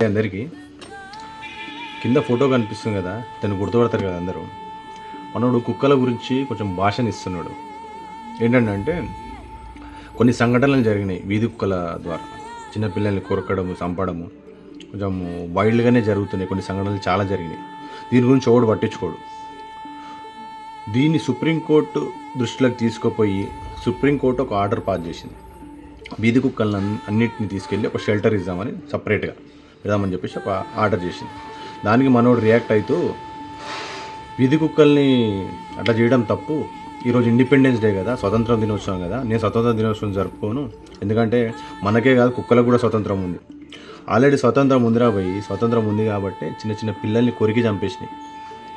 అందరికీ. కింద ఫోటో కనిపిస్తుంది కదా, దాన్ని గుర్తుపడతారు కదా అందరూ. మనోడు కుక్కల గురించి కొంచెం భాషను ఇస్తున్నాడు. ఏంటంటే కొన్ని సంఘటనలు జరిగినాయి వీధి కుక్కల ద్వారా. చిన్నపిల్లల్ని కొరకడము, చంపడము కొంచెం వైల్డ్గానే జరుగుతున్నాయి. కొన్ని సంఘటనలు చాలా జరిగినాయి. దీని గురించి ఎవడు పట్టించుకోడు. దీన్ని సుప్రీంకోర్టు దృష్టిలోకి తీసుకుపోయి సుప్రీంకోర్టు ఒక ఆర్డర్ పాస్ చేసింది. వీధి కుక్కలను అన్నింటినీ తీసుకెళ్ళి ఒక షెల్టర్ ఇద్దామని, సపరేట్గా ఇద్దామని చెప్పేసి ఒక ఆర్డర్ చేసింది. దానికి మనోడు రియాక్ట్ అవుతూ వీధి కుక్కల్ని అట్లా చేయడం తప్పు, ఈరోజు ఇండిపెండెన్స్ డే కదా, స్వతంత్ర దినోత్సవం కదా, నేను స్వతంత్ర దినోత్సవం జరుపుకోను, ఎందుకంటే మనకే కాదు కుక్కలకు కూడా స్వతంత్రం ఉంది. ఆల్రెడీ స్వతంత్రం ఉందిరా పోయి, స్వతంత్రం ఉంది కాబట్టి చిన్న చిన్న పిల్లల్ని కొరికి చంపేసినాయి.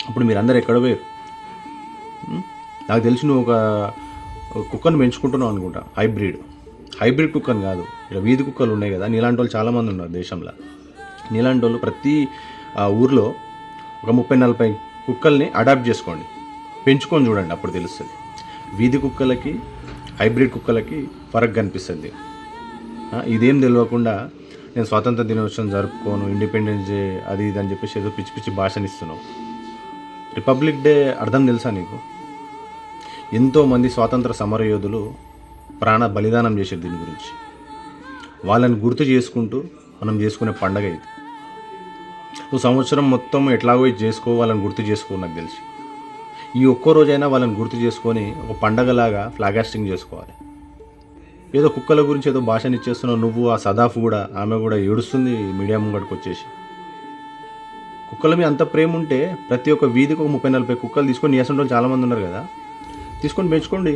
అప్పుడు మీరు అందరు ఎక్కడ పోయారు? నాకు తెలిసి నువ్వు ఒక కుక్కను పెంచుకుంటున్నావు అనుకుంటా, హైబ్రిడ్ కుక్కను కాదు. ఇలా వీధి కుక్కలు ఉన్నాయి కదా, నీలాంటి వాళ్ళు చాలామంది ఉన్నారు దేశంలో. నీలాంటి వాళ్ళు ప్రతి ఊర్లో ఒక 30-40 కుక్కల్ని అడాప్ట్ చేసుకోండి, పెంచుకొని చూడండి, అప్పుడు తెలుస్తుంది. వీధి కుక్కలకి హైబ్రిడ్ కుక్కలకి ఫరక్ కనిపిస్తుంది. ఇదేం తెలియకుండా నేను స్వాతంత్ర దినోత్సవం జరుపుకోను, ఇండిపెండెన్స్ డే అది ఇది అని చెప్పేసి ఏదో పిచ్చి పిచ్చి భాషనిస్తున్నావు. రిపబ్లిక్ డే అర్థం తెలుసా నీకు? ఎంతోమంది స్వాతంత్ర సమరయోధులు ప్రాణ బలిదానం చేశారు దీని గురించి. వాళ్ళని గుర్తు చేసుకుంటూ మనం చేసుకునే పండగ ఇది. నువ్వు సంవత్సరం మొత్తం ఎట్లాగో ఇది చేసుకో, వాళ్ళని గుర్తు చేసుకో. నాకు తెలిసి ఈ ఒక్కో రోజైనా వాళ్ళని గుర్తు చేసుకొని ఒక పండగలాగా ఫ్లాగ్ హాస్టింగ్ చేసుకోవాలి. ఏదో కుక్కల గురించి ఏదో భాషనిచ్చేస్తున్నావు నువ్వు. ఆ సదాఫ్ కూడా, ఆమె కూడా ఏడుస్తుంది మీడియా ముంగడికి వచ్చేసి. కుక్కల మీద అంత ప్రేమ ఉంటే ప్రతి ఒక్క వీధికి ఒక 30-40 కుక్కలు తీసుకొని నీసం చాలామంది ఉన్నారు కదా, తీసుకొని పెంచుకోండి.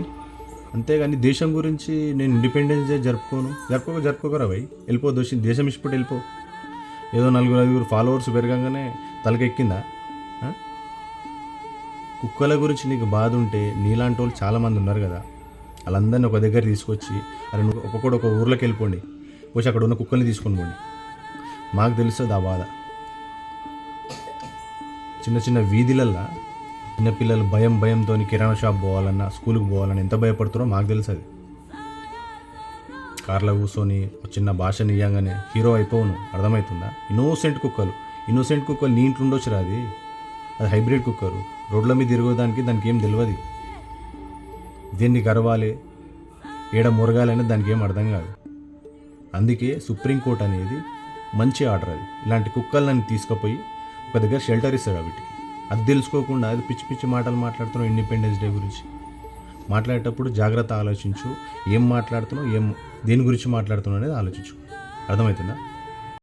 అంతేగాని దేశం గురించి నేను ఇండిపెండెన్స్ డే జరుపుకోకరా భయ్, వెళ్ళిపో, దేశం ఇచ్చిపోయి వెళ్ళిపో. ఏదో 4-5 ఫాలోవర్స్ పెరగంగానే తలకెక్కిందా? కుక్కల గురించి నీకు బాధ ఉంటే నీలాంటి వాళ్ళు చాలామంది ఉన్నారు కదా, వాళ్ళందరినీ ఒక దగ్గర తీసుకొచ్చి అరే నువ్వు ఒక్కొక్కడు ఒక ఊర్లోకి వెళ్ళిపోండి, వచ్చి అక్కడ ఉన్న కుక్కల్ని తీసుకొని పోండి. మాకు తెలుస్తుంది ఆ బాధ. చిన్న చిన్న వీధులల్లో చిన్నపిల్లలు భయంతో కిరాణా షాప్ పోవాలన్నా, స్కూల్కి పోవాలన్నా ఎంత భయపడుతున్నారో మాకు తెలుసు. అది కార్లో కూర్చొని చిన్న భాషని ఇయ్యంగానే హీరో అయిపోవును, అర్థమవుతుందా? ఇన్నోసెంట్ కుక్కలు నీ ఇంట్లో ఉండొచ్చురా. అది హైబ్రిడ్ కుక్కరు, రోడ్ల మీద తిరగడానికి దానికి ఏం తెలియదు. దేన్ని గర్వాలి, ఏడ మురగాలనేది దానికి ఏం అర్థం కాదు. అందుకే సుప్రీంకోర్టు అనేది మంచి ఆర్డర్. అది ఇలాంటి కుక్కలను తీసుకుపోయి ఒక దగ్గర షెల్టర్ ఇస్తారు వీటికి. అది తెలుసుకోకుండా అది పిచ్చి పిచ్చి మాటలు మాట్లాడుతున్నావు. ఇండిపెండెన్స్ డే గురించి మాట్లాడేటప్పుడు జాగ్రత్త ఆలోచించు. ఏం మాట్లాడుతున్నావు, దేని గురించి మాట్లాడుతున్నావు అనేది ఆలోచించు. అర్థమవుతుందా?